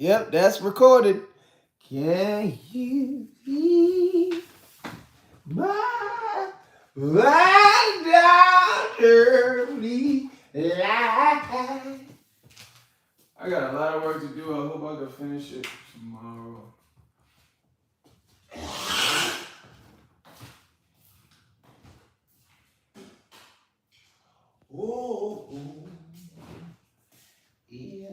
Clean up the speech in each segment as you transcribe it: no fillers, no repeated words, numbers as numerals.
Yep, that's recorded. Can you hear my early light? I got a lot of work to do. I hope I can finish it tomorrow. Oh, yeah.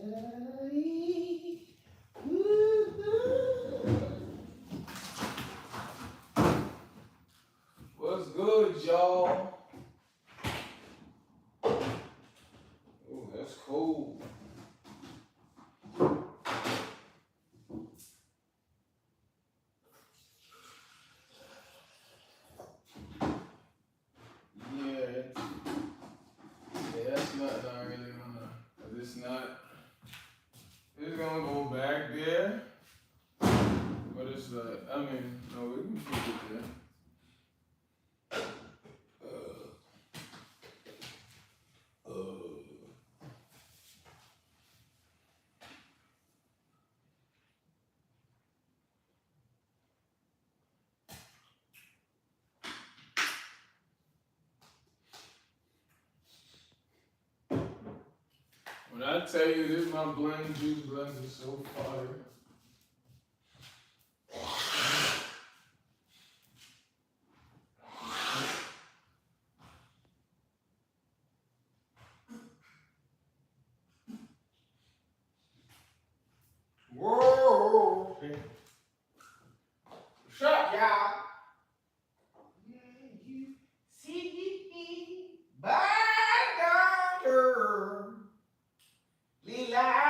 What's good, y'all? Oh, that's cold. Yeah, that's not really gonna. It's not. It's gonna go back there, but it's like, I mean, no, we can keep it there. When I tell you this, my blend juice blends is so fire. Whoa! Shut y'all. You see by daughter, Lila.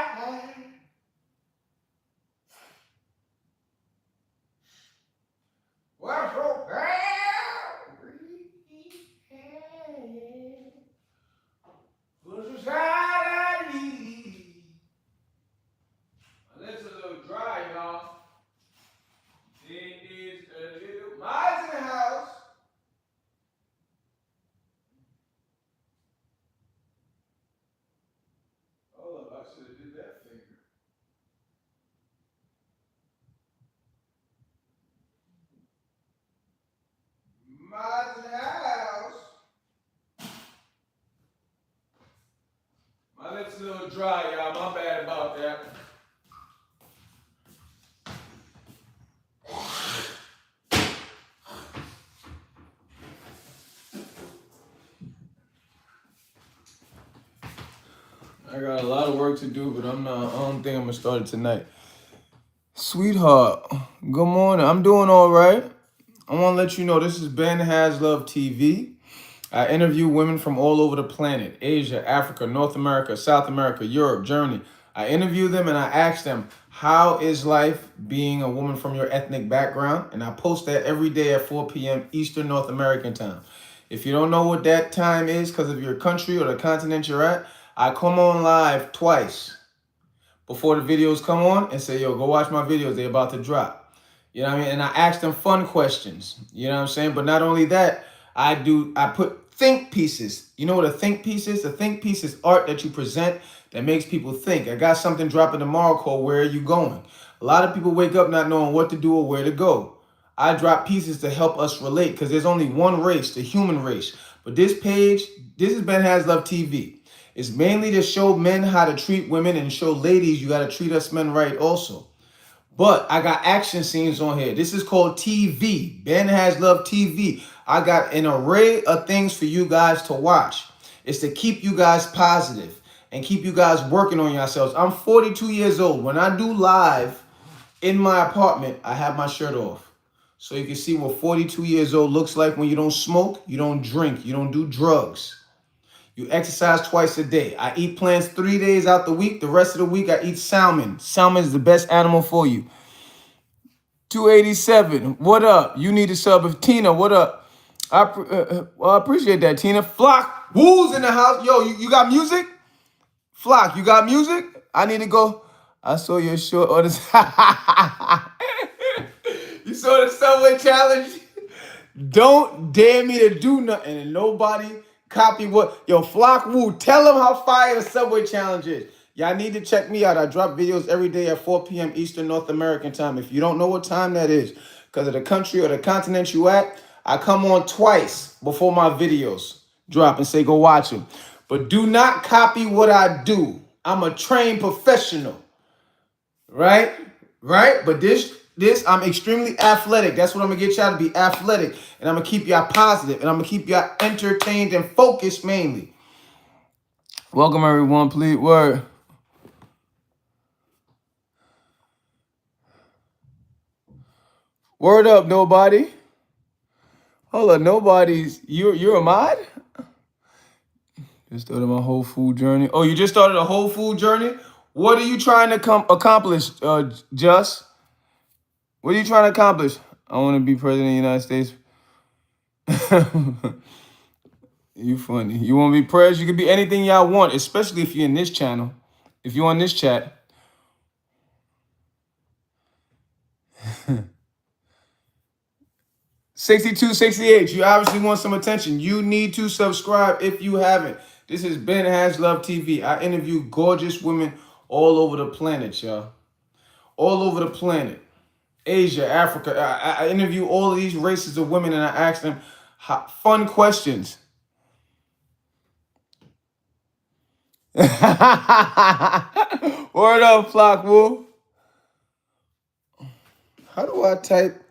What's so bad? What's society? My lips a little dry, y'all. It is a little mice in the house. Hold up, I should have did that finger. Mice in the house. My lips a little dry, y'all. My bad about that. I got a lot of work to do, but I don't think I'm gonna start it tonight. Sweetheart, good morning. I'm doing all right. I want to let you know this is BenHasLuv TV. I interview women from all over the planet: Asia, Africa, North America, South America, Europe, Germany. I interview them and I ask them, how is life being a woman from your ethnic background? And I post that every day at 4 p.m. Eastern North American time. If you don't know what that time is because of your country or the continent you're at, I come on live twice before the videos come on and say, yo, go watch my videos. They're about to drop. You know what I mean? And I ask them fun questions. You know what I'm saying? But not only that, I put think pieces. You know what a think piece is? A think piece is art that you present that makes people think. I got something dropping tomorrow called Where Are You Going? A lot of people wake up not knowing what to do or where to go. I drop pieces to help us relate because there's only one race, the human race. But this page, this is BenHasLuv TV. It's mainly to show men how to treat women and show ladies you got to treat us men right also. But I got action scenes on here. This is called TV, BenHasLuv TV. I got an array of things for you guys to watch. It's to keep you guys positive and keep you guys working on yourselves. I'm 42 years old. When I do live in my apartment, I have my shirt off. So you can see what 42 years old looks like when you don't smoke, you don't drink, you don't do drugs. You exercise twice a day. I eat plants 3 days out the week. The rest of the week, I eat salmon. Salmon is the best animal for you. 287. What up? You need a sub of Tina. What up? I appreciate that, Tina. Flock. Woo's in the house. Yo, you got music? Flock, you got music? I need to go. I saw your short on this. You saw the Subway challenge? Don't dare me to do nothing and nobody copy what. Yo, Flock Woo, tell them how fire the Subway challenge is. Y'all need to check me out. I drop videos every day at 4 p.m. Eastern North American time. If you don't know what time that is, because of the country or the continent you at, I come on twice before my videos drop and say go watch them. But do not copy what I do. I'm a trained professional, right? Right? But this, I'm extremely athletic. That's what I'm gonna get y'all to be athletic, and I'm gonna keep y'all positive, and I'm gonna keep y'all entertained and focused mainly. Welcome everyone, please. Word. Word up, nobody. Hold up, nobody's. You're a mod? Just started my whole food journey. Oh, you just started a whole food journey? What are you trying to accomplish, Just? What are you trying to accomplish? I want to be president of the United States. You funny. You want to be president? You can be anything y'all want, especially if you're in this channel. If you're on this chat. 62, 68. You obviously want some attention. You need to subscribe if you haven't. This is BenHasLuv TV. I interview gorgeous women all over the planet, y'all. All over the planet. Asia, Africa. I interview all of these races of women and I ask them fun questions. Word up, Flock Wolf. How do I type?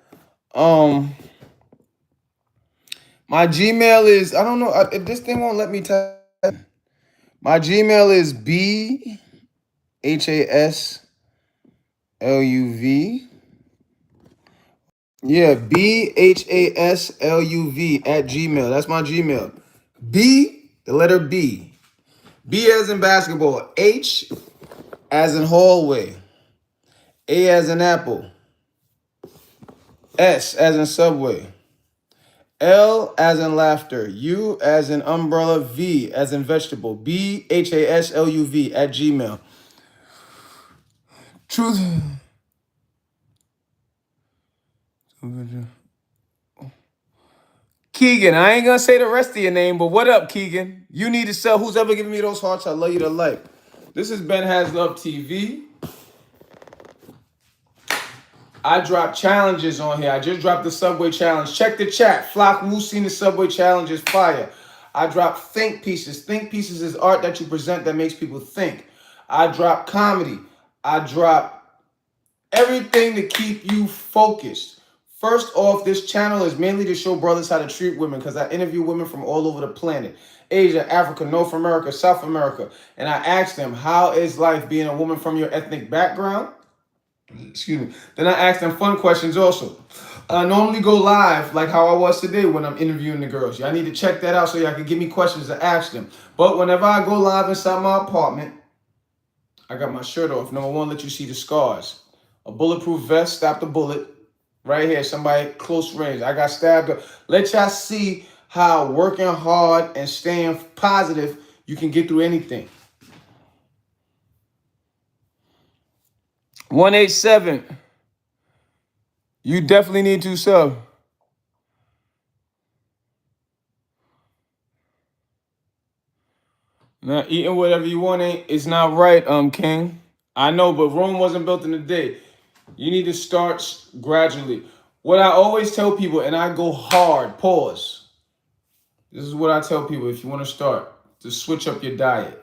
My Gmail is, I don't know, this thing won't let me type. My Gmail is BHASLUV. Yeah, BHASLUV at Gmail. That's my Gmail. B, the letter B. B as in basketball. H as in hallway. A as in apple. S as in subway. L as in laughter. U as in umbrella. V as in vegetable. BHASLUV at Gmail. Truth. Keegan, I ain't gonna say the rest of your name, but what up, Keegan? You need to sell. Who's ever giving me those hearts? I love you to life. This is BenHasLuv TV. I drop challenges on here. I just dropped the Subway Challenge. Check the chat. Flock Wu seen the Subway Challenge is fire. I drop think pieces. Think pieces is art that you present that makes people think. I drop comedy. I drop everything to keep you focused. First off, this channel is mainly to show brothers how to treat women because I interview women from all over the planet. Asia, Africa, North America, South America. And I ask them, how is life being a woman from your ethnic background? Excuse me. Then I ask them fun questions also. I normally go live like how I was today when I'm interviewing the girls. Y'all need to check that out so y'all can give me questions to ask them. But whenever I go live inside my apartment, I got my shirt off. Number one, let you see the scars. A bulletproof vest, stop the bullet. Right here, somebody close range. I got stabbed up. Let y'all see how working hard and staying positive, you can get through anything. 187. You definitely need to sub. Now, eating whatever you want ain't, it's not right, King. I know, but Rome wasn't built in a day. You need to start gradually. What I always tell people, and I go hard, pause. This is what I tell people if you want to start, to switch up your diet.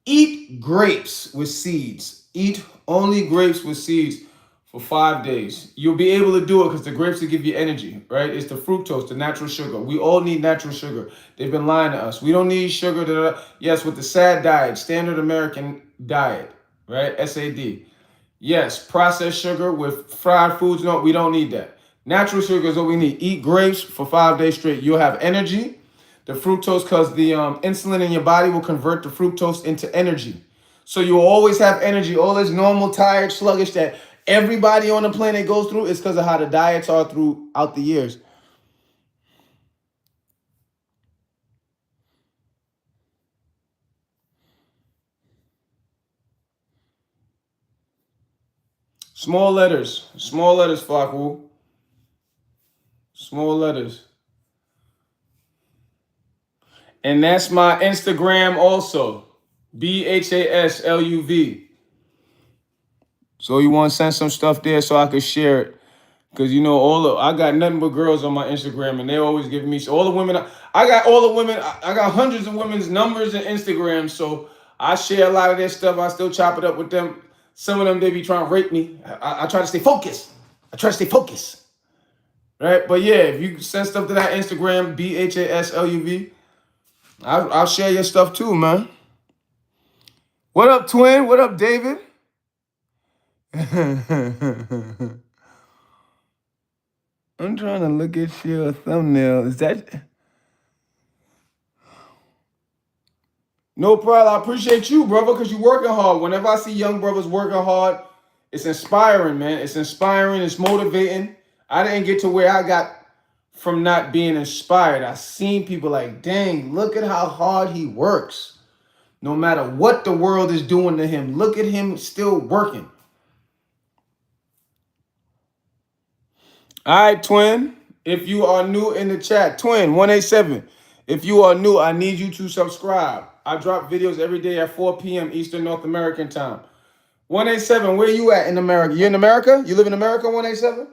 Eat grapes with seeds. Eat only grapes with seeds for 5 days. You'll be able to do it because the grapes will give you energy, right? It's the fructose, the natural sugar. We all need natural sugar. They've been lying to us. We don't need sugar. Yes, with the SAD diet, standard American diet, right? SAD. Yes, processed sugar with fried foods. No, we don't need that. Natural sugar is what we need. Eat grapes for 5 days straight. You'll have energy. The fructose, because the insulin in your body will convert the fructose into energy. So you will always have energy. All this normal, tired, sluggish that everybody on the planet goes through is because of how the diets are throughout the years. Small letters, Flacco. Small letters. And that's my Instagram also. BenHasLuv. So you want to send some stuff there so I could share it. Cause you know I got nothing but girls on my Instagram, and they always giving me all the women. I got all the women. I got hundreds of women's numbers and Instagram, so I share a lot of their stuff. I still chop it up with them. Some of them they be trying to rape me. I try to stay focused. I try to stay focused, right? But yeah, if you send stuff to that Instagram, BenHasLuv, I'll share your stuff too, man. What up, twin? What up, David? I'm trying to look at your thumbnail. Is that? No problem. I appreciate you, brother, because you're working hard. Whenever I see young brothers working hard, it's inspiring, man. It's inspiring. It's motivating. I didn't get to where I got from not being inspired. I seen people like, dang, look at how hard he works. No matter what the world is doing to him, look at him still working. All right, twin. If you are new in the chat, twin 187. If you are new, I need you to subscribe. I drop videos every day at 4 p.m. Eastern North American time. 187, where you at in America? You in America? You live in America, 187?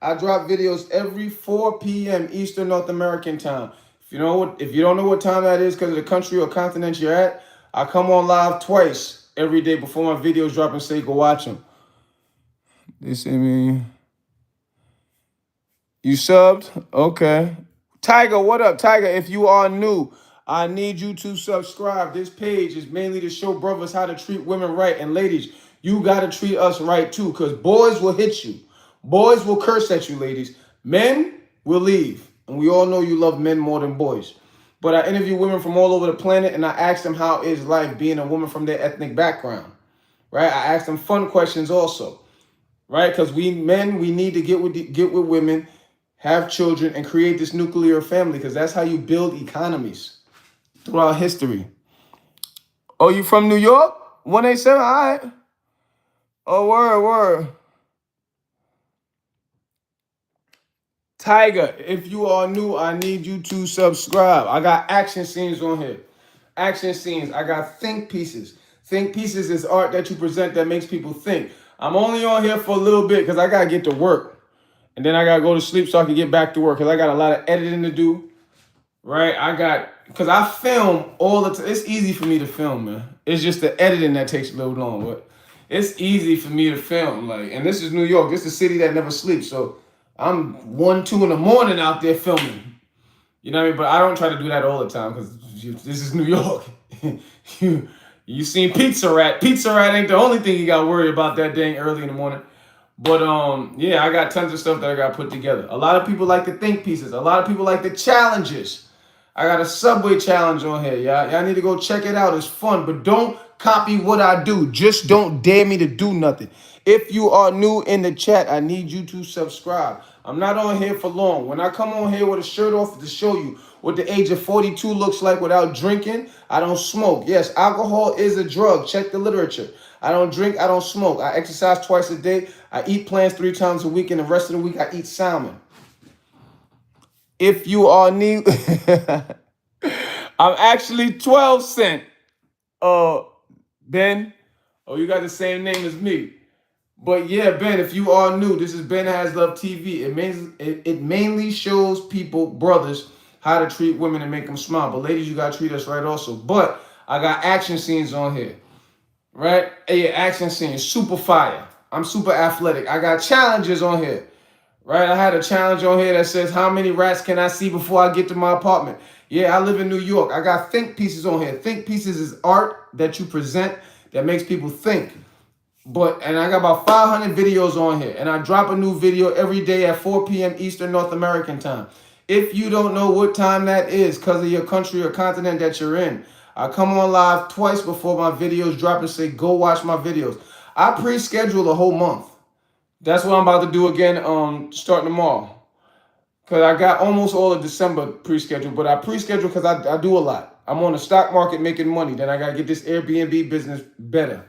I drop videos every 4 p.m. Eastern North American time. If you don't know what time that is because of the country or continent you're at, I come on live twice every day before my videos drop and say go watch them. They say me. You subbed? Okay. Tiger, what up? Tiger, if you are new, I need you to subscribe. This page is mainly to show brothers how to treat women right. And ladies, you got to treat us right too, because boys will hit you. Boys will curse at you, ladies. Men will leave. And we all know you love men more than boys. But I interview women from all over the planet, and I ask them how is life being a woman from their ethnic background, right? I ask them fun questions also, right? Because we men, we need to get with women, have children, and create this nuclear family, because that's how you build economies throughout history. Oh, you from New York? 187, all right. Oh, word. Tiger, if you are new, I need you to subscribe. I got action scenes on here. Action scenes. I got think pieces. Think pieces is art that you present that makes people think. I'm only on here for a little bit because I got to get to work. And then I got to go to sleep so I can get back to work because I got a lot of editing to do. Right? Because I film all the time. It's easy for me to film, man. It's just the editing that takes a little long. But it's easy for me to film. And this is New York. This is a city that never sleeps. So I'm 1, 2 in the morning out there filming. You know what I mean? But I don't try to do that all the time because this is New York. you seen Pizza Rat. Pizza Rat ain't the only thing you got to worry about that dang early in the morning. But yeah, I got tons of stuff that I got to put together. A lot of people like the think pieces. A lot of people like the challenges. I got a Subway challenge on here. Y'all need to go check it out. It's fun. But don't copy what I do. Just don't dare me to do nothing. If you are new in the chat, I need you to subscribe. I'm not on here for long. When I come on here with a shirt off to show you what the age of 42 looks like without drinking, I don't smoke. Yes, alcohol is a drug. Check the literature. I don't drink. I don't smoke. I exercise twice a day. I eat plants 3 times a week. And the rest of the week, I eat salmon. If you are new, I'm actually 12 cent. Ben. Oh, you got the same name as me. But yeah, Ben, if you are new, this is BenHasLuv TV. It mainly shows people, brothers, how to treat women and make them smile. But ladies, you got to treat us right also. But I got action scenes on here. Right? Yeah, action scenes. Super fire. I'm super athletic. I got challenges on here. Right? I had a challenge on here that says, how many rats can I see before I get to my apartment? Yeah, I live in New York. I got think pieces on here. Think pieces is art that you present that makes people think. And I got about 500 videos on here. And I drop a new video every day at 4 p.m. Eastern North American time. If you don't know what time that is because of your country or continent that you're in, I come on live twice before my videos drop and say, go watch my videos. I pre-schedule a whole month. That's what I'm about to do again starting tomorrow. Because I got almost all of December pre-scheduled. But I pre-schedule because I do a lot. I'm on the stock market making money. Then I got to get this Airbnb business better.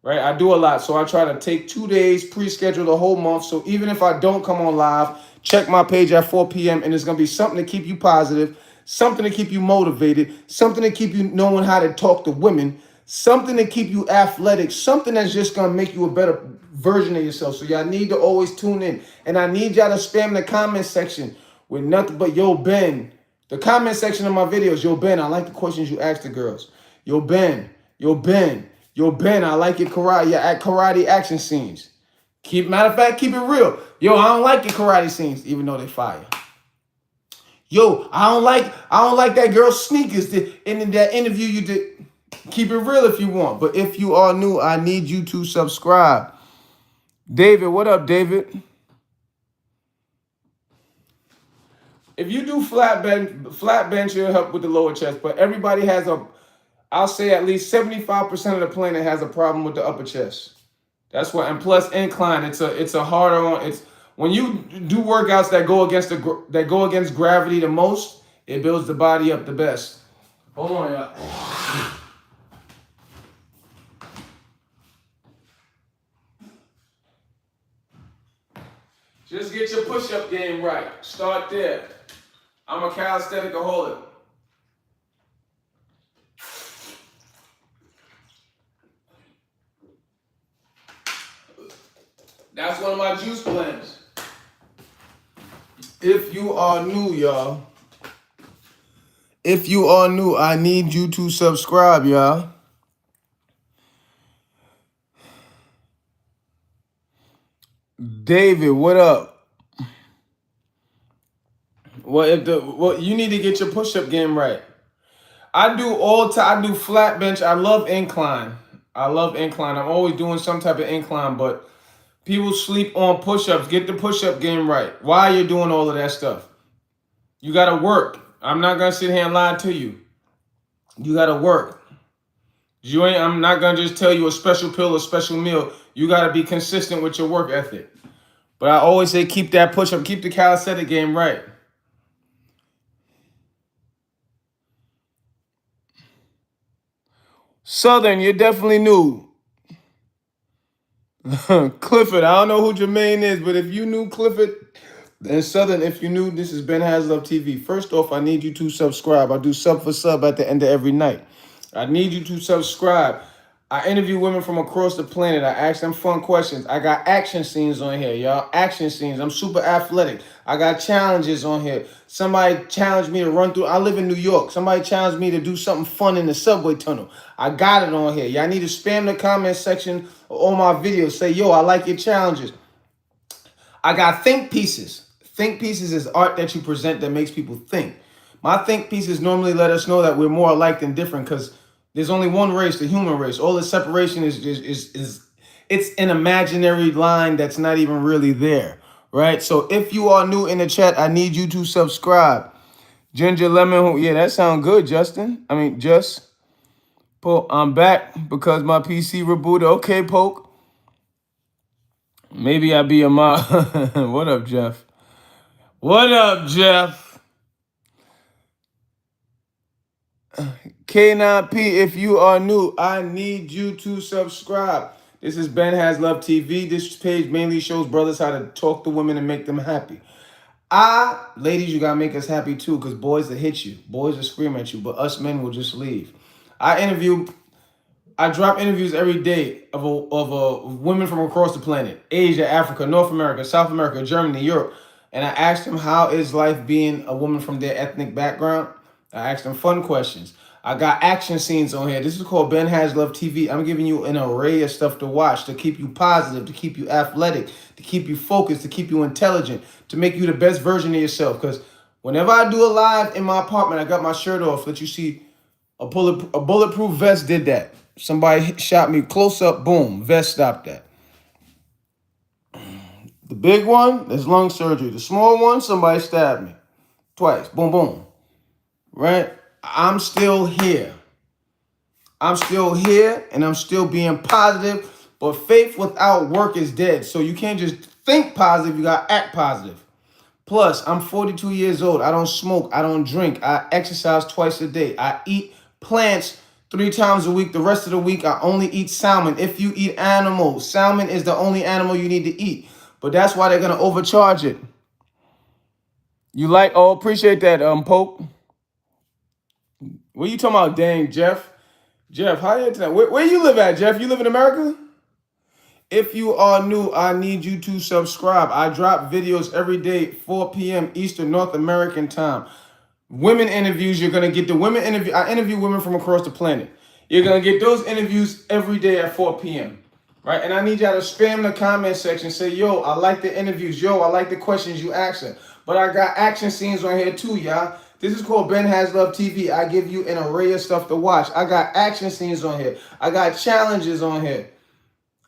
Right? I do a lot. So I try to take 2 days, pre-schedule the whole month. So even if I don't come on live, check my page at 4 p.m. and it's going to be something to keep you positive, something to keep you motivated, something to keep you knowing how to talk to women, something to keep you athletic, something that's just gonna make you a better version of yourself. So y'all need to always tune in. And I need y'all to spam the comment section with nothing but yo Ben. The comment section of my videos, yo Ben, I like the questions you ask the girls. Yo Ben, yo Ben, yo Ben, I like your karate action scenes. Matter of fact, keep it real. Yo, I don't like your karate scenes, even though they fire. Yo, I don't like that girl's sneakers in that interview you did. Keep it real if you want. But if you are new, I need you to subscribe. David, what up, David? If you do flat bench, it'll help with the lower chest. But everybody has I'll say at least 75% of the planet has a problem with the upper chest. That's what, and plus incline, it's a harder one. It's when you do workouts that go against gravity the most, it builds the body up the best. Hold on, y'all. Just get your push-up game right. Start there. I'm a calisthenic-aholic. That's one of my juice blends. If you are new, y'all. If you are new, I need you to subscribe, y'all. David, what up? Well, you need to get your push-up game right. I do flat bench. I love incline. I'm always doing some type of incline, but people sleep on push-ups. Get the push-up game right. Why you're doing all of that stuff? You gotta work. I'm not gonna sit here and lie to you. You gotta work. I'm not gonna just tell you a special pill or special meal. You gotta be consistent with your work ethic. But I always say keep that push-up, keep the calisthenic game right. Southern, you're definitely new. Clifford, I don't know who Jermaine is, but if you knew Clifford, and Southern, if you knew, this is BenHasLuv TV. First off, I need you to subscribe. I do sub for sub at the end of every night. I need you to subscribe. I interview women from across the planet. I ask them fun questions. I got action scenes on here, y'all. Action scenes. I'm super athletic. I got challenges on here. Somebody challenged me to run through. I live in New York. Somebody challenged me to do something fun in the subway tunnel. I got it on here. Y'all need to spam the comment section on my videos. Say, yo, I like your challenges. I got think pieces. Think pieces is art that you present that makes people think. My think pieces normally let us know that we're more alike than different because there's only one race, the human race. All the separation is it's an imaginary line that's not even really there, right? So if you are new in the chat, I need you to subscribe. Ginger Lemon, yeah, that sounds good, Justin. I mean, I'm back because my PC rebooted. Okay, Poke. Maybe I'll be a mod. What up, Jeff? What up, Jeff? K9P, if you are new, I need you to subscribe. This is BenHasLuv TV. This page mainly shows brothers how to talk to women and make them happy. Ladies, you gotta make us happy too, because boys will hit you. Boys will scream at you, but us men will just leave. I drop interviews every day of women from across the planet. Asia, Africa, North America, South America, Germany, Europe. And I asked them, how is life being a woman from their ethnic background? I asked them fun questions. I got action scenes on here. This is called BenHasLuv TV. I'm giving you an array of stuff to watch, to keep you positive, to keep you athletic, to keep you focused, to keep you intelligent, to make you the best version of yourself. Because whenever I do a live in my apartment, I got my shirt off. Let you see a bulletproof vest did that. Somebody shot me close up, boom, vest stopped that. The big one, there's lung surgery. The small one, somebody stabbed me twice, boom, boom. Right? I'm still here. I'm still here and I'm still being positive, but faith without work is dead. So you can't just think positive, you gotta act positive. Plus, I'm 42 years old. I don't smoke, I don't drink. I exercise twice a day. I eat plants 3 times a week. The rest of the week, I only eat salmon. If you eat animals, salmon is the only animal you need to eat. But that's why they're gonna overcharge it. You like, appreciate that, Pope. What are you talking about, dang, Jeff? Jeff, how you tonight? Where you live at, Jeff? You live in America? If you are new, I need you to subscribe. I drop videos every day, 4 p.m. Eastern North American time. Women interviews, you're gonna get the women interview. I interview women from across the planet. You're gonna get those interviews every day at 4 p.m. Right? And I need y'all to spam the comment section. Say, yo, I like the interviews. Yo, I like the questions you answer. But I got action scenes on here too, y'all. This is called BenHasLuv TV. I give you an array of stuff to watch. I got action scenes on here. I got challenges on here.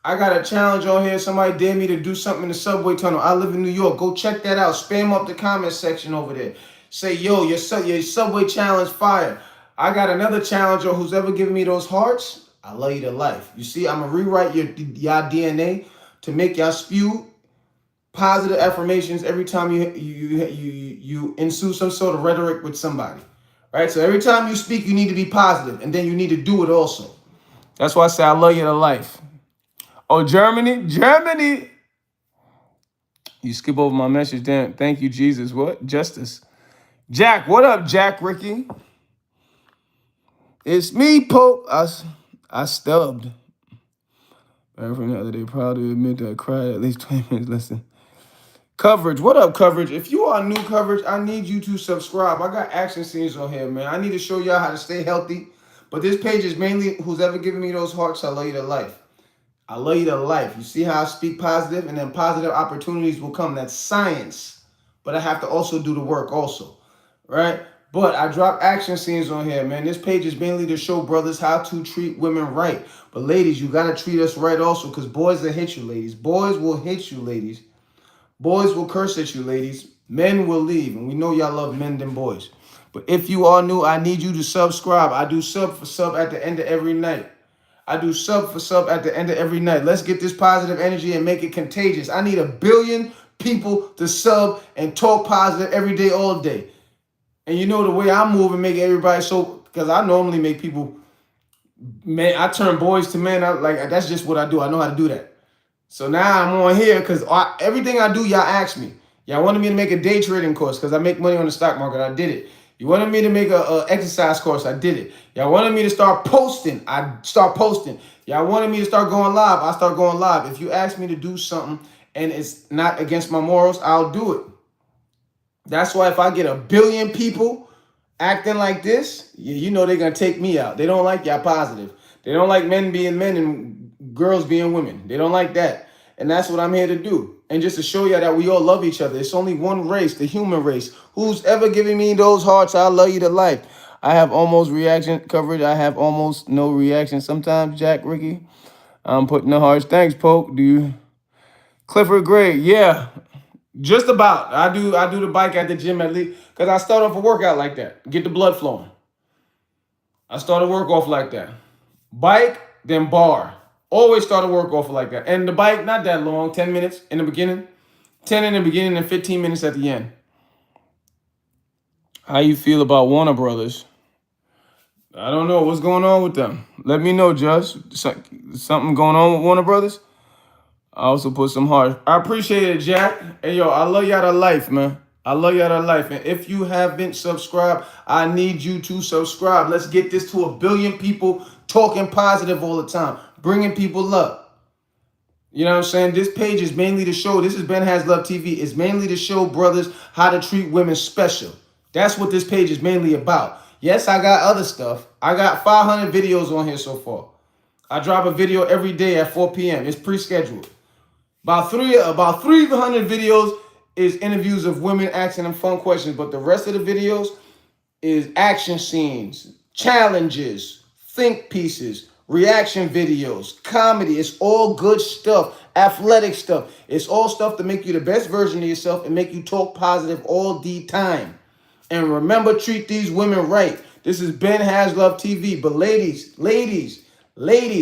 I got a challenge on here. Somebody dared me to do something in the subway tunnel. I live in New York. Go check that out. Spam up the comment section over there. Say, yo, your subway challenge fire. I got another challenger who's ever given me those hearts. I love you to life. You see, I'm going to rewrite y'all DNA to make y'all spew positive affirmations every time you ensue some sort of rhetoric with somebody. Right? So every time you speak, you need to be positive, and then you need to do it also. That's why I say I love you to life. Oh, Germany? Germany! You skip over my message, damn. Thank you, Jesus. What? Justice. Jack, what up, Jack Ricky? It's me, Pope. I stubbed. Back from the other day, proud to admit that I cried at least 20 minutes. Listen. Coverage, what up, Coverage? If you are new, Coverage, I need you to subscribe. I got action scenes on here, man. I need to show y'all how to stay healthy. But this page is mainly who's ever given me those hearts, I love you to life. I love you to life. You see how I speak positive, and then positive opportunities will come. That's science. But I have to also do the work also, right? But I drop action scenes on here, man. This page is mainly to show brothers how to treat women right. But ladies, you got to treat us right also, because boys will hit you, ladies. Boys will hit you, ladies. Boys will curse at you, ladies. Men will leave. And we know y'all love men than boys. But if you are new, I need you to subscribe. I do sub for sub at the end of every night. I do sub for sub at the end of every night. Let's get this positive energy and make it contagious. I need 1 billion people to sub and talk positive every day, all day. And you know the way I move and make everybody so, because I normally make people, man, I turn boys to men. That's just what I do. I know how to do that. So now I'm on here because everything I do, y'all ask me. Y'all wanted me to make a day trading course because I make money on the stock market. I did it. You wanted me to make a exercise course. I did it. Y'all wanted me to start posting. I start posting. Y'all wanted me to start going live. I start going live. If you ask me to do something and it's not against my morals, I'll do it. That's why if I get 1 billion people acting like this, you know they're going to take me out. They don't like y'all positive. They don't like men being men and girls being women. They don't like that. And that's what I'm here to do. And just to show you that we all love each other. It's only one race, the human race. Who's ever giving me those hearts, I love you to life. I have almost reaction coverage. I have almost no reaction. Sometimes, Jack, Ricky, I'm putting the hearts. Thanks, Poke. Do you? Clifford Gray, yeah. Just about. I do the bike at the gym at least. Because I start off a workout like that. Get the blood flowing. I start a work off like that. Bike, then bar. Always start a work off like that. And the bike, not that long, 10 minutes in the beginning. 10 in the beginning and 15 minutes at the end. How you feel about Warner Brothers? I don't know. What's going on with them? Let me know, Josh. Something going on with Warner Brothers? I also put some heart. I appreciate it, Jack. Hey, yo, I love y'all to life, man. I love y'all to life. And if you haven't subscribed, I need you to subscribe. Let's get this to 1 billion people talking positive all the time, bringing people up. You know what I'm saying? This page is mainly to show, this is BenHasLuv TV, it's mainly to show brothers how to treat women special. That's what this page is mainly about. Yes, I got other stuff. I got 500 videos on here so far. I drop a video every day at 4 p.m. It's pre-scheduled. About 300 videos is interviews of women asking them fun questions, but the rest of the videos is action scenes, challenges, think pieces, reaction videos, comedy. It's all good stuff, athletic stuff. It's all stuff to make you the best version of yourself and make you talk positive all the time. And remember, treat these women right. This is BenHasLuv TV. But ladies,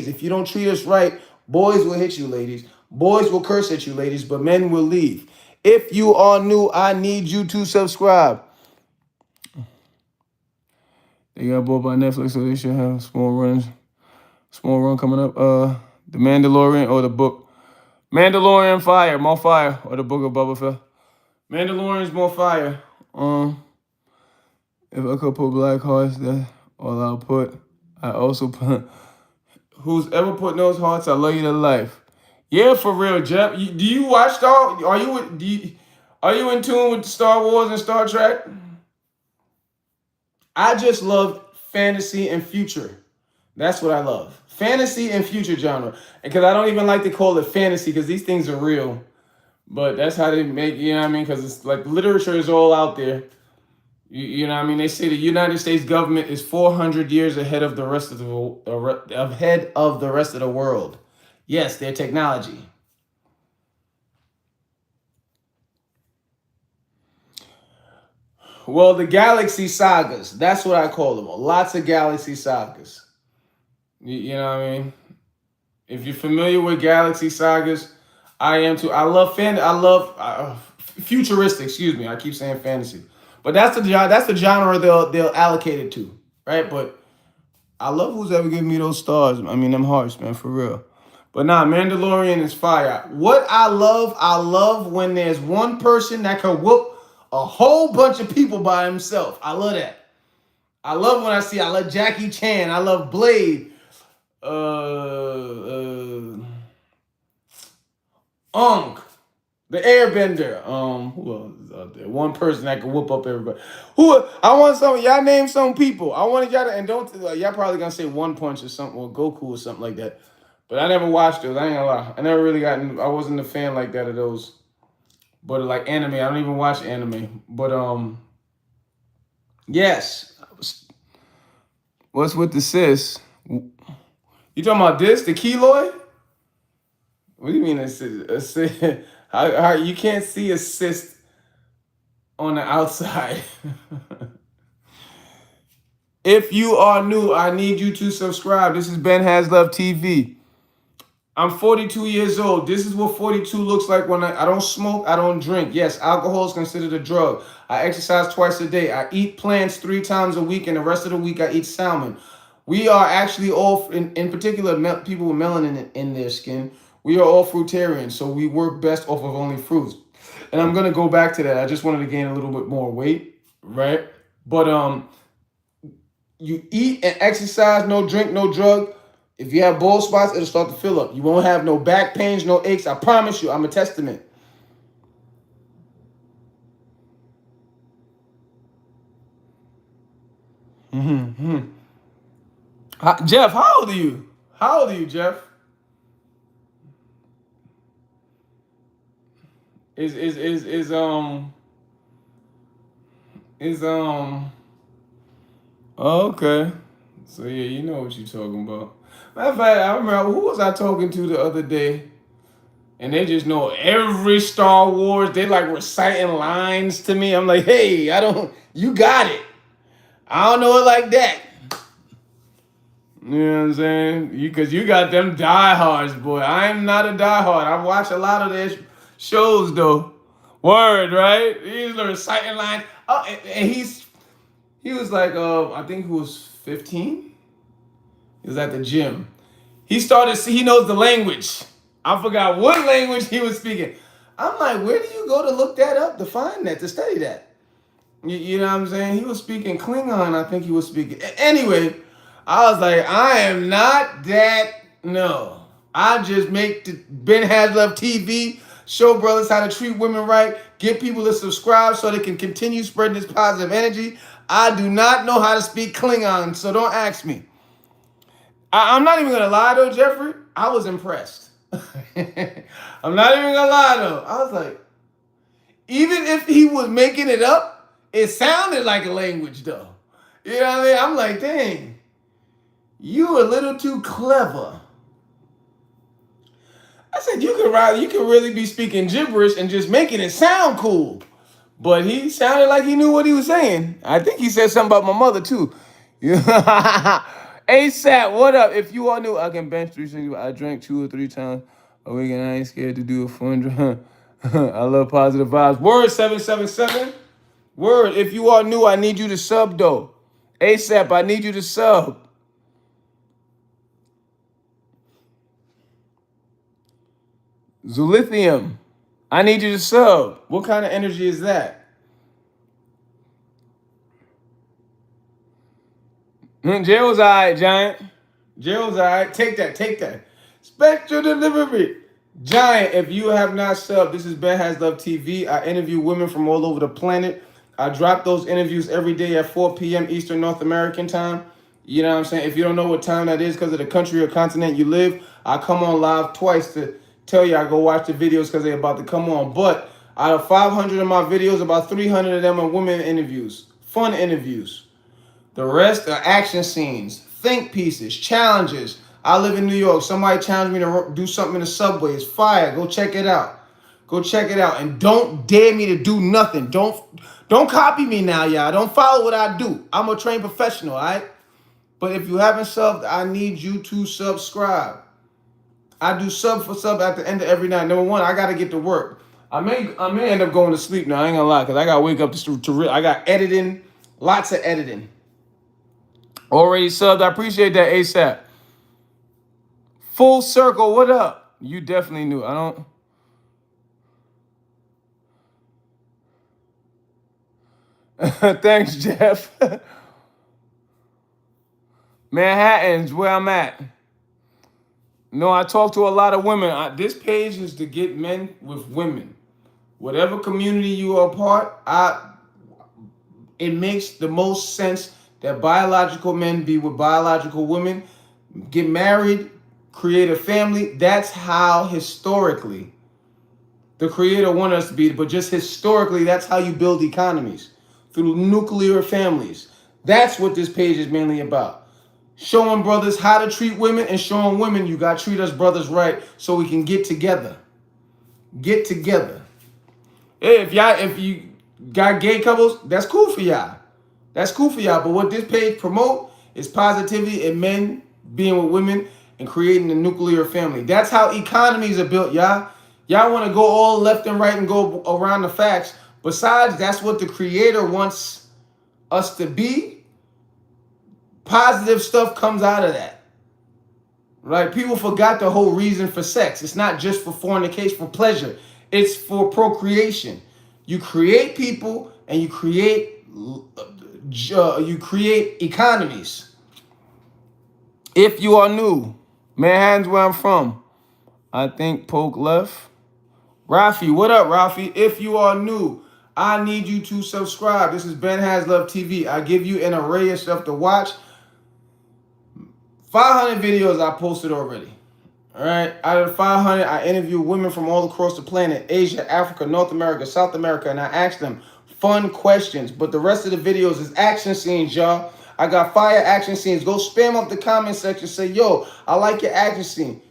if you don't treat us right, boys will hit you, ladies. Boys will curse at you, ladies, but men will leave. If you are new, I need you to subscribe. They got bought by Netflix, so they should have a small run coming up. The Mandalorian or the book. Mandalorian fire, more fire, or the book of Boba Fett. Mandalorian's more fire. If I could put black hearts, that's all I'll put. I also put, who's ever put in those hearts, I love you to life. Yeah, for real, Jeff. Do you watch Star? Are you in tune with Star Wars and Star Trek? I just love fantasy and future. That's what I love. Fantasy and future genre. Because I don't even like to call it fantasy because these things are real. But that's how they make, you know what I mean? Because it's like literature is all out there. You know what I mean? They say the United States government is 400 years ahead of the rest of the rest of the world. Yes, their technology. Well, the galaxy sagas. That's what I call them. Lots of galaxy sagas. You know what I mean? If you're familiar with galaxy sagas, I am too. I love I love futuristic. Excuse me. I keep saying fantasy, but that's the genre they'll allocate it to, right? But I love who's ever giving me those stars. I mean, them hearts, man, for real. But nah, Mandalorian is fire. What I love when there's one person that can whoop a whole bunch of people by himself. I love that. I love Jackie Chan. I love Blade. Unk, the Airbender. Who else is out there? One person that can whoop up everybody. Who? I want some. Y'all name some people. I wanted y'all to, and don't. Y'all probably gonna say One Punch or something, or Goku or something like that. But I never watched those. I ain't gonna lie. I never really got. I wasn't a fan like that of those. But like anime, I don't even watch anime. But yes. What's with the sis? You talking about this, the keloid? What do you mean assist? How you can't see assist on the outside? If you are new, I need you to subscribe. This is BenHasLuv TV. I'm 42 years old. This is what 42 looks like when I don't smoke, I don't drink. Yes, alcohol is considered a drug. I exercise twice a day. I eat plants 3 times a week, and the rest of the week I eat salmon. We are actually all, in particular, people with melanin in their skin, we are all fruitarians, so we work best off of only fruits. And I'm going to go back to that. I just wanted to gain a little bit more weight, right? But you eat and exercise, no drink, no drug. If you have bald spots, it'll start to fill up. You won't have no back pains, no aches. I promise you, I'm a testament. Jeff, how old are you? How old are you, Jeff? Is is oh, okay. So yeah, you know what you're talking about. Matter of fact, I remember who was I talking to the other day, and they just know every Star Wars. They like reciting lines to me. I'm like, hey, I don't. You got it. I don't know it like that. You know what I'm saying? Because you got them diehards, boy. I'm not a diehard. I've watched a lot of their shows, though. Word, right? He's reciting lines. Oh, and he was like, I think he was 15. He was at the gym. He knows the language. I forgot what language he was speaking. I'm like, where do you go to look that up, to find that, to study that? You know what I'm saying? He was speaking Klingon, I think he was speaking. Anyway, I was like, I am not that, no. I just make the BenHasLuv TV, show brothers how to treat women right, get people to subscribe so they can continue spreading this positive energy. I do not know how to speak Klingon, so don't ask me. I'm not even gonna lie though, Jeffrey. I was impressed. I'm not even gonna lie though. I was like, even if he was making it up, it sounded like a language though. You know what I mean? I'm like, dang, you a little too clever. I said, you could really be speaking gibberish and just making it sound cool. But he sounded like he knew what he was saying. I think he said something about my mother too. ASAP, what up? If you all knew I can bench 360, I drank 2 or 3 times a week and I ain't scared to do a fun drunk. I love positive vibes. Word 777. Word, if you all knew, I need you to sub though. ASAP, I need you to sub. Zulithium, I need you to sub. What kind of energy is that? Jail's all right, Giant. Jail's all right. Take that. Take that. Special delivery. Giant, if you have not subbed, this is BenHasLuv TV. I interview women from all over the planet. I drop those interviews every day at 4 p.m. Eastern North American time. You know what I'm saying? If you don't know what time that is because of the country or continent you live, I come on live twice to tell you I go watch the videos because they're about to come on. But out of 500 of my videos, about 300 of them are women interviews, fun interviews. The rest are action scenes, think pieces, challenges. I live in New York. Somebody challenged me to do something in the subway. It's fire. Go check it out. Go check it out. And don't dare me to do nothing. Don't copy me now, y'all. Don't follow what I do. I'm a trained professional, all right? But if you haven't subbed, I need you to subscribe. I do sub for sub at the end of every night. Number one, I got to get to work. I may end up going to sleep now. I ain't gonna lie, because I got to wake up to I got editing, lots of editing. Already subbed. I appreciate that ASAP. Full circle, what up? You definitely knew. I don't. Thanks, Jeff. Manhattan's where I'm at. No, I talk to a lot of women. This page is to get men with women. Whatever community you are a part, it makes the most sense that biological men be with biological women, get married, create a family. That's how historically the creator wanted us to be. But just historically, that's how you build economies, through nuclear families. That's what this page is mainly about. Showing brothers how to treat women and showing women you got to treat us brothers right so we can get together. Get together. Hey, if you got gay couples, that's cool for y'all. That's cool for y'all. But what this page promote is positivity and men being with women and creating a nuclear family. That's how economies are built, y'all. Y'all want to go all left and right and go around the facts. Besides, that's what the creator wants us to be. Positive stuff comes out of that. Right? People forgot the whole reason for sex. It's not just for fornication, for pleasure. It's for procreation. You create people and you create economies. If you are new, Manhattan's where I'm from. I think poke left. Rafi, what up, Rafi? If you are new, I need you to subscribe. This is BenHasLuv TV. I give you an array of stuff to watch. 500 videos I posted already. All right. Out of the 500, I interview women from all across the planet, Asia, Africa, North America, South America, and I ask them fun questions. But the rest of the videos is action scenes, y'all. I got fire action scenes. Go spam up the comment section. Say, yo, I like your action scene.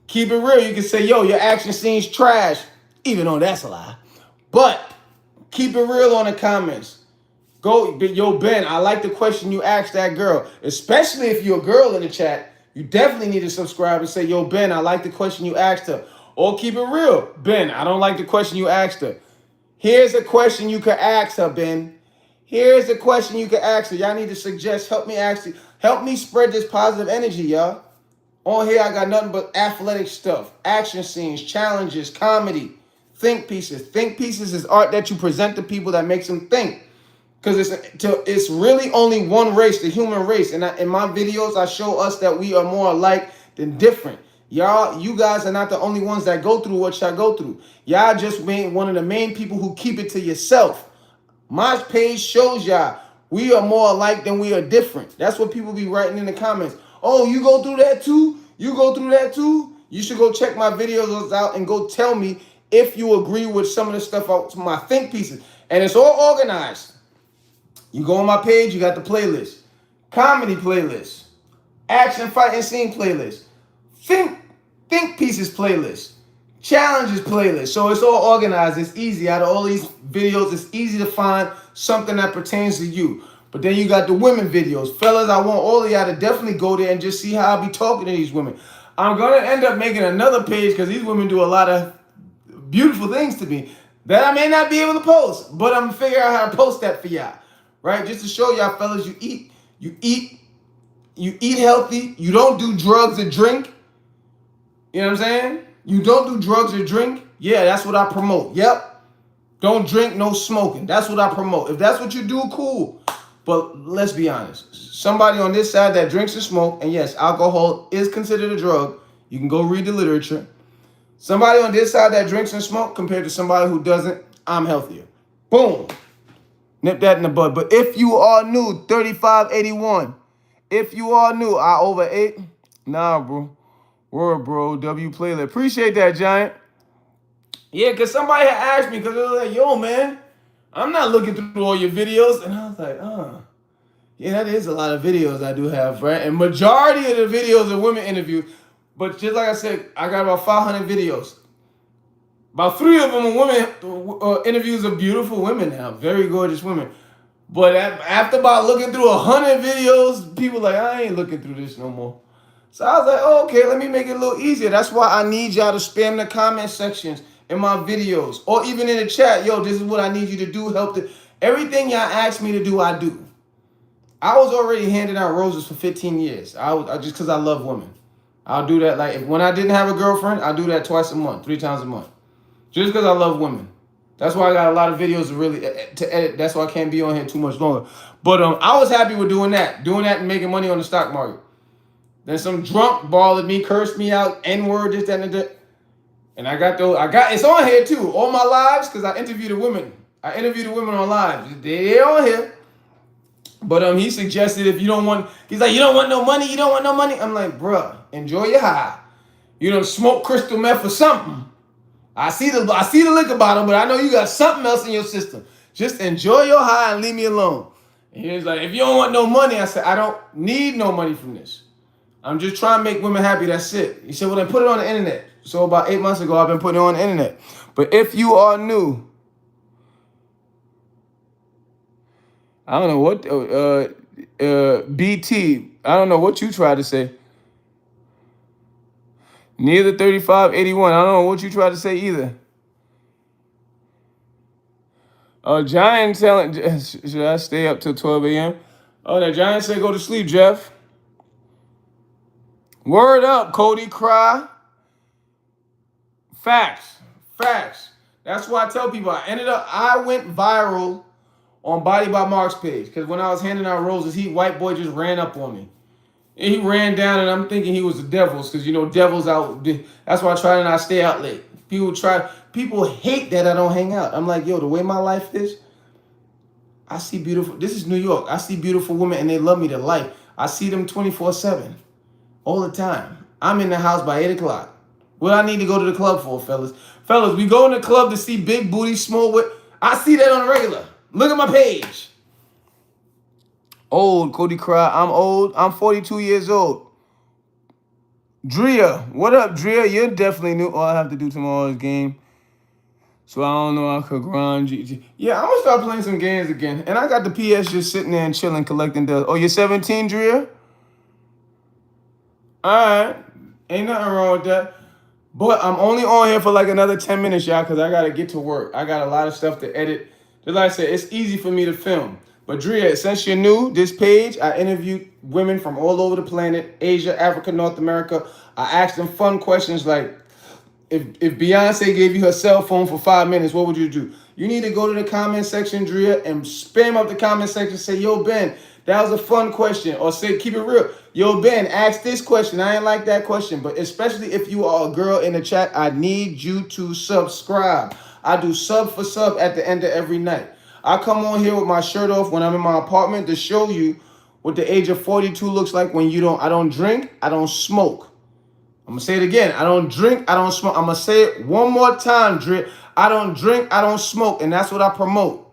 Keep it real. You can say, yo, your action scene's trash. Even though that's a lie. But keep it real on the comments. Go, yo, Ben, I like the question you asked that girl. Especially if you're a girl in the chat. You definitely need to subscribe and say, yo, Ben, I like the question you asked her. Or keep it real. Ben, I don't like the question you asked her. Here's a question you could ask her, Ben. Here's a question you could ask her. Y'all need to suggest, help me spread this positive energy, y'all. On here, I got nothing but athletic stuff, action scenes, challenges, comedy, think pieces. Think pieces is art that you present to people that makes them think. Because it's really only one race, the human race. And in my videos, I show us that we are more alike than different. Y'all, you guys are not the only ones that go through what y'all go through. Y'all just being one of the main people who keep it to yourself. My page shows y'all we are more alike than we are different. That's what people be writing in the comments. Oh, you go through that too? You go through that too? You should go check my videos out and go tell me if you agree with some of the stuff out my think pieces. And it's all organized. You go on my page, you got the playlist. Comedy playlist. Action, fighting, scene playlist. Think pieces playlist. Challenges playlist. So it's all organized. It's easy. Out of all these videos, it's easy to find something that pertains to you. But then you got the women videos. Fellas, I want all of y'all to definitely go there and just see how I be talking to these women. I'm going to end up making another page because these women do a lot of beautiful things to me that I may not be able to post. But I'm going to figure out how to post that for y'all. Right? Just to show y'all fellas you eat healthy. You don't do drugs or drink. You know what I'm saying? You don't do drugs or drink. Yeah, that's what I promote. Yep. Don't drink, no smoking. That's what I promote. If that's what you do, cool. But let's be honest. Somebody on this side that drinks and smoke, and yes, alcohol is considered a drug. You can go read the literature. Somebody on this side that drinks and smoke compared to somebody who doesn't, I'm healthier. Boom. Nip that in the bud. But if you are new, 3581. If you are new, I overate. Nah, bro. Word, bro. W playlist. Appreciate that, Giant. Yeah, because somebody had asked me, because they was like, yo, man, I'm not looking through all your videos. And I was like, yeah, that is a lot of videos I do have, right? And majority of the videos are women interviews. But just like I said, I got about 500 videos. About 3 of them are women interviews of beautiful women now, very gorgeous women. But after about looking through 100 videos, people like, I ain't looking through this no more. So I was like, oh, okay, let me make it a little easier. That's why I need y'all to spam the comment sections in my videos. Or even in the chat, yo, this is what I need you to do. Everything y'all ask me to do, I do. I was already handing out roses for 15 years. Just because I love women. I'll do that. Like, when I didn't have a girlfriend, I do that twice a month, 3 times a month. Just because I love women. That's why I got a lot of videos to edit. That's why I can't be on here too much longer. But I was happy with doing that. Doing that and making money on the stock market. Then some drunk bothered me, cursed me out, N-word, this, that, and that. And it's on here too. All my lives, because I interviewed the women. I interviewed the women on live. They're on here. But he suggested he's like, you don't want no money, you don't want no money. I'm like, bruh, enjoy your high. You don't smoke crystal meth or something. I see the liquor bottle, but I know you got something else in your system. Just enjoy your high and leave me alone. And he was like, if you don't want no money, I said, I don't need no money from this. I'm just trying to make women happy, that's it. He said, well, then put it on the internet. So about 8 months ago, I've been putting it on the internet. But if you are new, I don't know what, BT, I don't know what you tried to say. Neither 3581. I don't know what you tried to say either. Giant telling, should I stay up till 12 a.m.? Oh, that Giant said go to sleep, Jeff. Word up, Cody Cry. Facts. That's why I tell people I went viral on Body by Mark's page. Because when I was handing out roses, white boy just ran up on me. And he ran down, and I'm thinking he was the devil's, because devil's out. That's why I try to not stay out late. People hate that I don't hang out. I'm like, yo, the way my life is, I see beautiful. This is New York. I see beautiful women, and they love me to life. I see them 24/7, all the time. I'm in the house by 8 o'clock. What I need to go to the club for, fellas? Fellas, we go in the club to see big booty, small whip. I see that on the regular. Look at my page. Old, Cody Cry. I'm old. I'm 42 years old. Drea. What up, Drea? You're definitely new. All I have to do tomorrow's game. So I don't know. I could grind. Yeah, I'm going to start playing some games again. And I got the PS just sitting there and chilling, collecting dust. Oh, you're 17, Drea? All right. Ain't nothing wrong with that. But I'm only on here for like another 10 minutes, y'all, because I got to get to work. I got a lot of stuff to edit. Just like I said, it's easy for me to film. But Drea, since you're new, this page, I interviewed women from all over the planet, Asia, Africa, North America. I asked them fun questions like, if Beyonce gave you her cell phone for 5 minutes, what would you do? You need to go to the comment section, Drea, and spam up the comment section. Say, yo, Ben, that was a fun question. Or say, keep it real. Yo, Ben, ask this question. I ain't like that question. But especially if you are a girl in the chat, I need you to subscribe. I do sub for sub at the end of every night. I come on here with my shirt off when I'm in my apartment to show you what the age of 42 looks like when I don't drink, I don't smoke. I'm going to say it again. I don't drink, I don't smoke. I'm going to say it one more time, Dre. I don't drink, I don't smoke, and that's what I promote.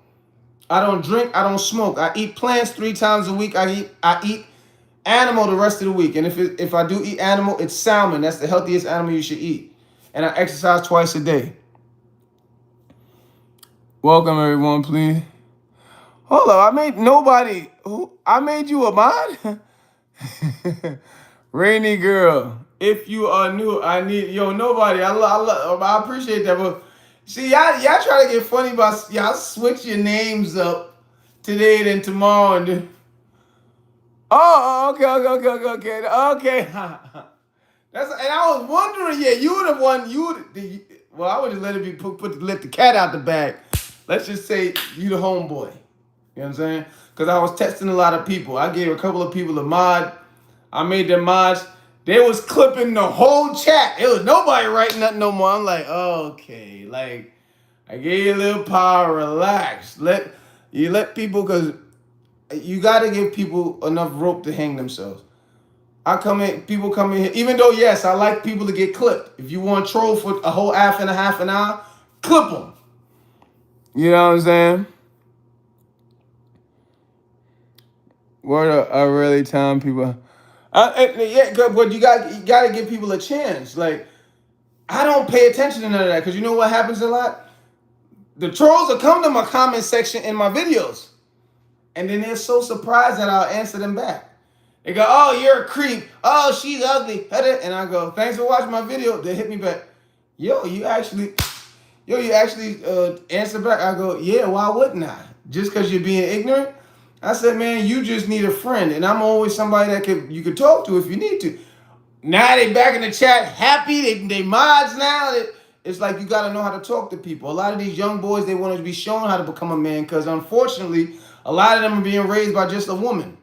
I don't drink, I don't smoke. I eat plants 3 times a week. I eat animal the rest of the week. And if I do eat animal, it's salmon. That's the healthiest animal you should eat. And I exercise twice a day. Welcome, everyone, please. Hold up, I made you a mod? Rainy girl. If you are new, nobody. I appreciate that. But see, y'all try to get funny about y'all switch your names up today then tomorrow and then. Oh, okay. And I was wondering, you would have won. Well, I would just let it be let the cat out the bag. Let's just say you the homeboy. You know what I'm saying? Because I was testing a lot of people. I gave a couple of people a mod. I made them mods. They was clipping the whole chat. It was nobody writing nothing no more. I'm like, okay, like I gave you a little power. Relax. Let people, because you got to give people enough rope to hang themselves. People come in here, even though, yes, I like people to get clipped. If you want to troll for a whole half and a half an hour, clip them. You know what I'm saying? Word, I really telling people. Yeah, but you got to give people a chance. Like, I don't pay attention to none of that, because you know what happens a lot? The trolls will come to my comment section in my videos, and then they're so surprised that I'll answer them back. They go, oh, you're a creep. Oh, she's ugly. And I go, thanks for watching my video. They hit me back. You actually answer back. I go, yeah, why wouldn't I? Just because you're being ignorant? I said, man, you just need a friend. And I'm always somebody that you could talk to if you need to. Now they back in the chat, happy. They mods now. It's like you got to know how to talk to people. A lot of these young boys, they want to be shown how to become a man, because unfortunately, a lot of them are being raised by just a woman.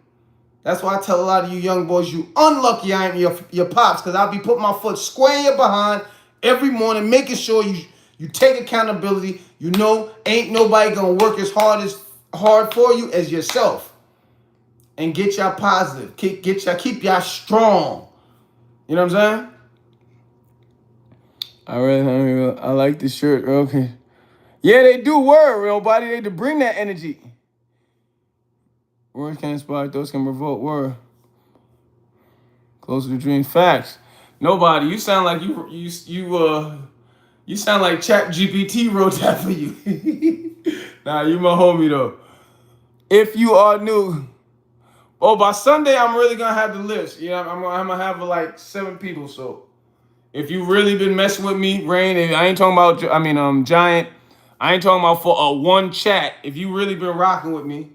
That's why I tell a lot of you young boys, you unlucky I ain't your pops, because I'll be putting my foot square in your behind every morning, making sure you take accountability. You know, ain't nobody gonna work as hard for you as yourself. And get y'all positive. Keep y'all strong. You know what I'm saying? I like the shirt. Okay. Yeah, they do work, nobody. They to bring that energy. Words can't inspire, those can revolt. Word. Closer to dreams. Facts. Nobody. You sound like you sound like ChatGPT wrote that for you. Nah, you my homie though. If you are new, by Sunday I'm really gonna have the list. Yeah, I'm gonna have like 7 people. So if you really been messing with me, Rain, and I ain't talking about. Giant. I ain't talking about for a one chat. If you really been rocking with me.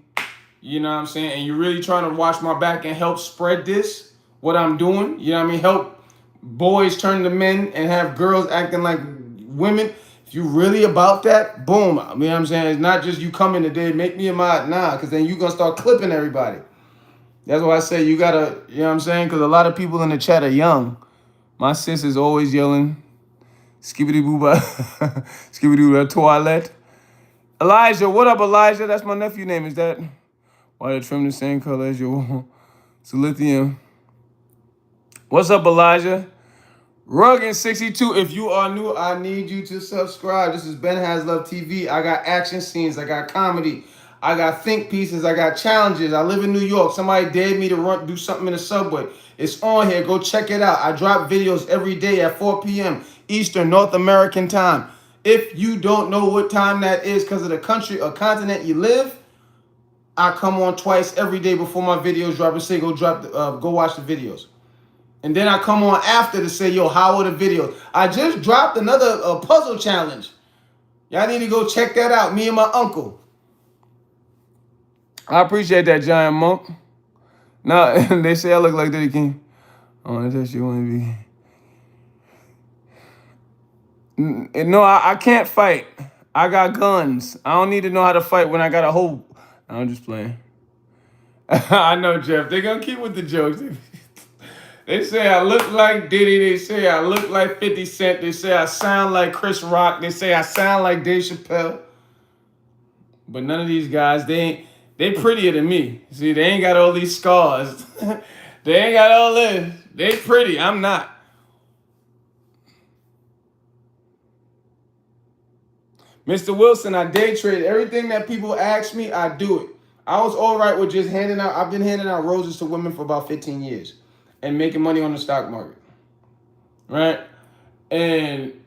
You know what I'm saying? And you're really trying to watch my back and help spread this, what I'm doing. You know what I mean? Help boys turn to men and have girls acting like women. If you really about that, boom. You know what I'm saying? It's not just you come in today, make me a mod. Nah, because then you're going to start clipping everybody. That's why I say you got to, you know what I'm saying? Because a lot of people in the chat are young. My sis is always yelling, skibbity-booba, skibbity-booba, toilet. Elijah, what up, Elijah? That's my nephew name. Is that... Why they trim the same color as your wall? It's lithium. What's up, Elijah? Ruggin62. If you are new, I need you to subscribe. This is BenHasLuv TV. I got action scenes. I got comedy. I got think pieces. I got challenges. I live in New York. Somebody dared me to do something in the subway. It's on here. Go check it out. I drop videos every day at 4 p.m. Eastern North American time. If you don't know what time that is because of the country or continent you live, I come on twice every day before my videos drop and say go watch the videos. And then I come on after to say, yo, how are the videos? I just dropped another puzzle challenge. Y'all need to go check that out, me and my uncle. I appreciate that, Giant Monk. No, they say I look like Diddy King. Oh, that's you want to be. No, I can't fight. I got guns. I don't need to know how to fight when I got a whole... I'm just playing. I know, Jeff. They're going to keep with the jokes. They say I look like Diddy. They say I look like 50 Cent. They say I sound like Chris Rock. They say I sound like Dave Chappelle. But none of these guys, they prettier than me. See, they ain't got all these scars. They ain't got all this. They pretty. I'm not. Mr. Wilson, I day trade. Everything that people ask me, I do it. I was all right with just handing out. I've been handing out roses to women for about 15 years and making money on the stock market. Right? And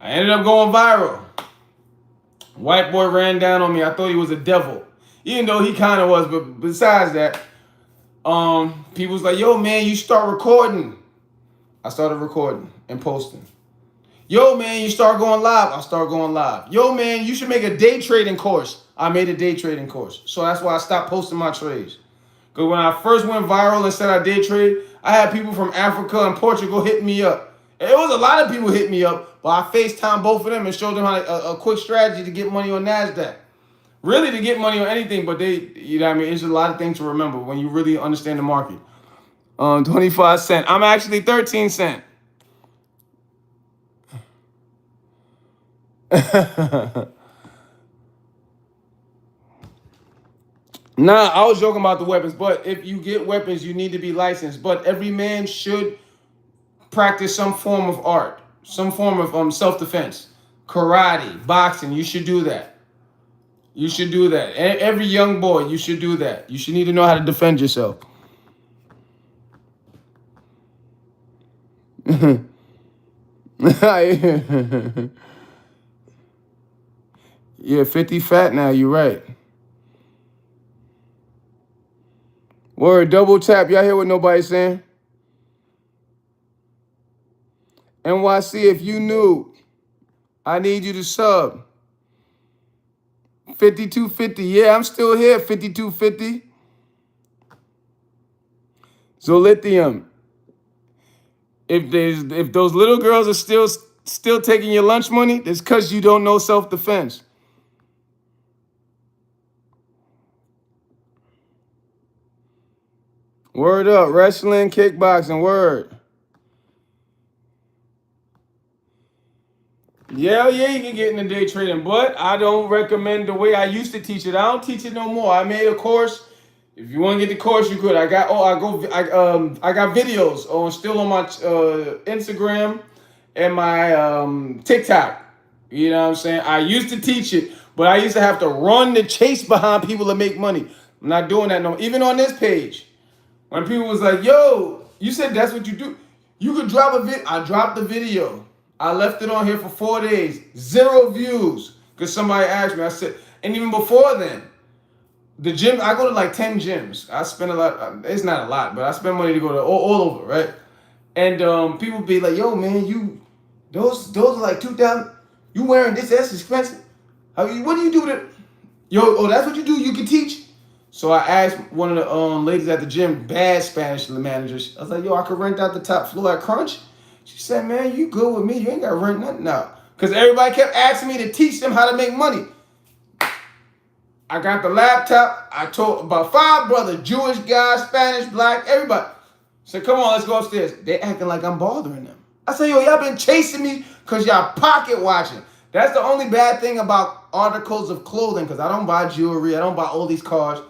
I ended up going viral. White boy ran down on me. I thought he was a devil. Even though he kind of was. But besides that, people was like, yo, man, you start recording. I started recording and posting. Yo, man, you start going live. I start going live. Yo, man, you should make a day trading course. I made a day trading course. So that's why I stopped posting my trades. Because when I first went viral and said I day trade, I had people from Africa and Portugal hitting me up. It was a lot of people hitting me up, but I FaceTime both of them and showed them how a quick strategy to get money on NASDAQ. really to get money on anything, but you know what I mean? It's a lot of things to remember when you really understand the market. 25 cents. I'm actually 13 cent. Nah, I was joking about the weapons, but if you get weapons, you need to be licensed. But every man should practice some form of art, some form of self-defense, karate, boxing. You should do that. You should do that. Every young boy, you should do that. You should need to know how to defend yourself. Yeah, 50 fat now. You're right. Word, double tap. Y'all hear what nobody's saying? NYC, if you new, I need you to sub. 5250. Yeah, I'm still here. 5250. So lithium. If those little girls are still taking your lunch money, it's because you don't know self-defense. Word up. Wrestling, kickboxing, word. Yeah, you can get into day trading, but I don't recommend the way I used to teach it. I don't teach it no more. I made a course. If you want to get the course, you could. I got I got videos on still on my Instagram and my TikTok. You know what I'm saying? I used to teach it, but I used to have to run the chase behind people to make money. I'm not doing that no more. Even on this page, when people was like, "Yo, you said that's what you do. You could drop a vid." I dropped the video. I left it on here for 4 days, 0 views, because somebody asked me. I said, and even before then, the gym. I go to like 10 gyms. I spend a lot. It's not a lot, but I spend money to go to all over, right? And people be like, "Yo, man, you those are like 2,000. You wearing this? That's expensive. What do you do with it? Yo, oh, that's what you do. You can teach." So I asked one of the ladies at the gym, bad Spanish managers. I was like, "Yo, I could rent out the top floor at Crunch." She said, "Man, you good with me? You ain't got to rent nothing out." Because everybody kept asking me to teach them how to make money. I got the laptop. I told about 5 brothers, Jewish guys, Spanish, black, everybody. Said, "Come on, let's go upstairs." They acting like I'm bothering them. I said, "Yo, y'all been chasing me because y'all pocket watching." That's the only bad thing about articles of clothing, because I don't buy jewelry. I don't buy all these cars.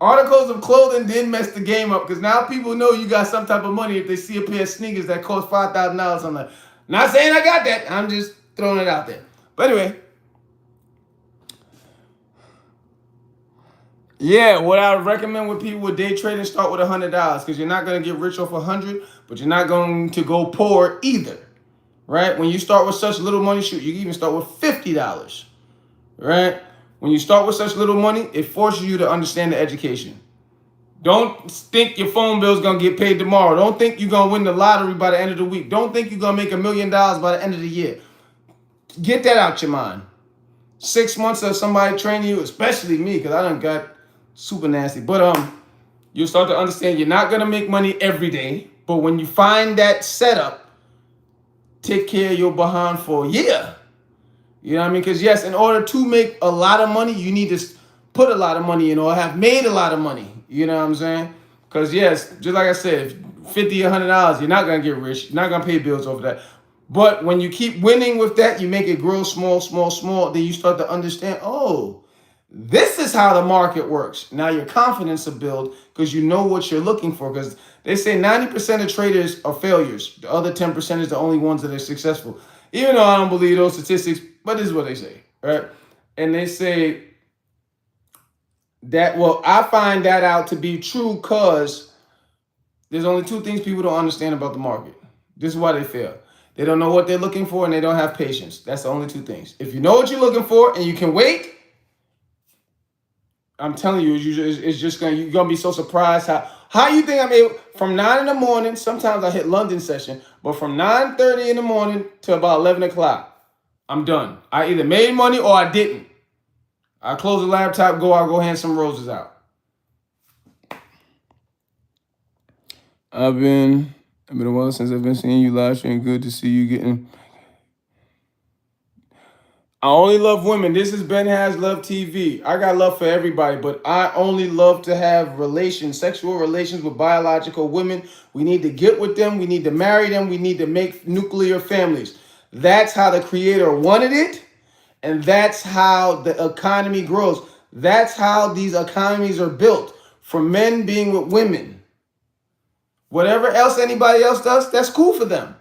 Articles of clothing did mess the game up, because now people know you got some type of money if they see a pair of sneakers that cost $5,000. I'm like, not saying I got that. I'm just throwing it out there. But anyway. Yeah, what I would recommend with people with day trading, start with $100, because you're not going to get rich off 100, but you're not going to go poor either, right? When you start with such little money, shoot, you can even start with $50, right? When you start with such little money, it forces you to understand the education. Don't think your phone bill is going to get paid tomorrow. Don't think you're going to win the lottery by the end of the week. Don't think you're going to make $1 million by the end of the year. Get that out your mind. 6 months of somebody training you, especially me, because I done got super nasty. But you'll start to understand you're not going to make money every day. But when you find that setup, take care of your behind for a year. You know what I mean? Because yes, in order to make a lot of money, you need to put a lot of money in or have made a lot of money. You know what I'm saying? Because yes, just like I said, $50, $100, you're not going to get rich. You're not going to pay bills over that. But when you keep winning with that, you make it grow small, small, small. Then you start to understand, oh, this is how the market works. Now your confidence will build because you know what you're looking for. Because they say 90% of traders are failures. The other 10% is the only ones that are successful. Even though I don't believe those statistics, but this is what they say, right? And they say that, well, I find that out to be true because there's only 2 things people don't understand about the market. This is why they fail. They don't know what they're looking for and they don't have patience. That's the only 2 things. If you know what you're looking for and you can wait, I'm telling you, it's just you're gonna be so surprised how you think I'm able from 9 in the morning. Sometimes I hit London session, but from 9:30 in the morning to about 11 o'clock, I'm done. I either made money or I didn't. I close the laptop, I'll go hand some roses out. I've been a while since I've been seeing you live stream. Good to see you getting. I only love women. This is BenHasLuv TV. I got love for everybody, but I only love to have relations, sexual relations with biological women. We need to get with them. We need to marry them. We need to make nuclear families. That's how the creator wanted it. And that's how the economy grows. That's how these economies are built, for men being with women. Whatever else anybody else does, that's cool for them.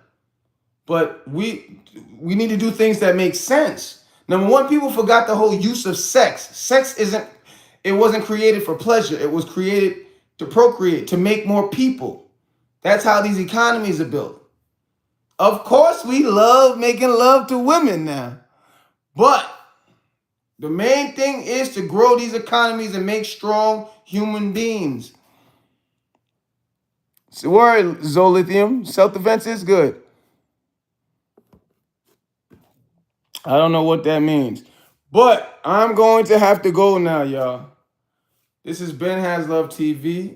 But we need to do things that make sense. Number one, people forgot the whole use of sex. It wasn't created for pleasure. It was created to procreate, to make more people. That's how these economies are built. Of course, we love making love to women now. But the main thing is to grow these economies and make strong human beings. So word, Zolithium. Self-defense is good. I don't know what that means. But I'm going to have to go now, y'all. This is BenHasLuv TV.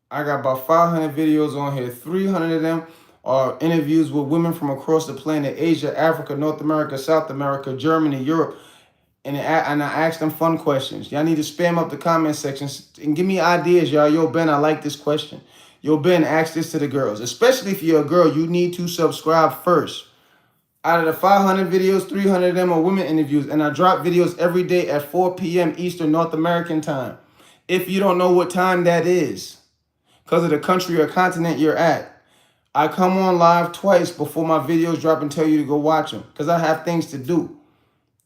I got about 500 videos on here. 300 of them are interviews with women from across the planet: Asia, Africa, North America, South America, Germany, Europe. And I ask them fun questions. Y'all need to spam up the comment sections and give me ideas, y'all. Yo, Ben, I like this question. Yo, Ben, ask this to the girls. Especially if you're a girl, you need to subscribe first. Out of the 500 videos, 300 of them are women interviews. And I drop videos every day at 4 p.m. Eastern North American time. If you don't know what time that is, because of the country or continent you're at, I come on live twice before my videos drop and tell you to go watch them, because I have things to do.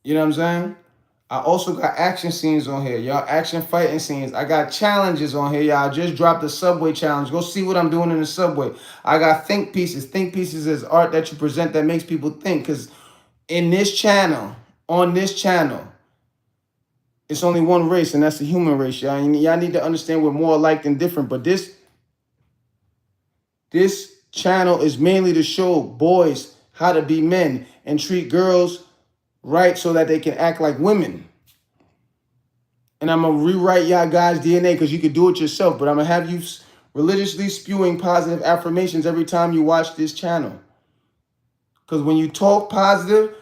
You know what I'm saying? I also got action scenes on here, y'all. Action fighting scenes. I got challenges on here, y'all. I just dropped the subway challenge. Go see what I'm doing in the subway. I got think pieces. Think pieces is art that you present that makes people think. Because in this channel, on this channel, it's only one race, and that's the human race, y'all. And y'all need to understand we're more alike than different. But this channel is mainly to show boys how to be men and treat girls right so that they can act like women. And I'm going to rewrite y'all guys' DNA, because you can do it yourself. But I'm going to have you religiously spewing positive affirmations every time you watch this channel. Because when you talk positive,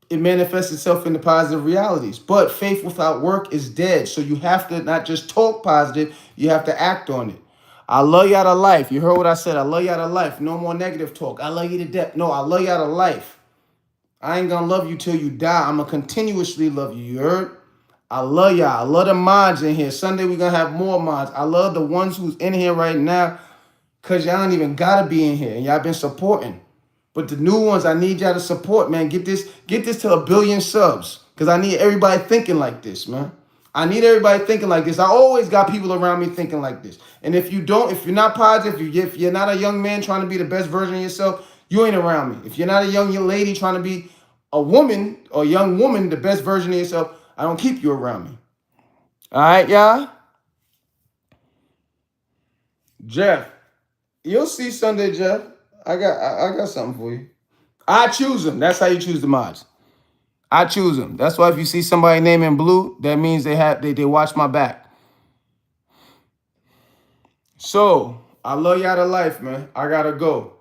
it manifests itself into positive realities. But faith without work is dead. So you have to not just talk positive, you have to act on it. I love y'all to life. You heard what I said. I love y'all to life. No more negative talk. I love you to death. No, I love y'all to life. I ain't going to love you till you die. I'm going to continuously love you. You heard? I love y'all. I love the mods in here. Sunday, we're going to have more mods. I love the ones who's in here right now, because y'all don't even got to be in here. And y'all been supporting. But the new ones, I need y'all to support, man. Get this to 1 billion subs, because I need everybody thinking like this, man. I need everybody thinking like this. I always got people around me thinking like this. And if you're not positive, if you're not a young man trying to be the best version of yourself, you ain't around me. If you're not a young lady trying to be a woman or young woman, the best version of yourself, I don't keep you around me. All right, y'all? Jeff, you'll see Sunday, Jeff. I got something for you. I choose them. That's how you choose the mods. I choose them. That's why if you see somebody name in blue, that means they watch my back. So, I love y'all to life, man. I gotta go.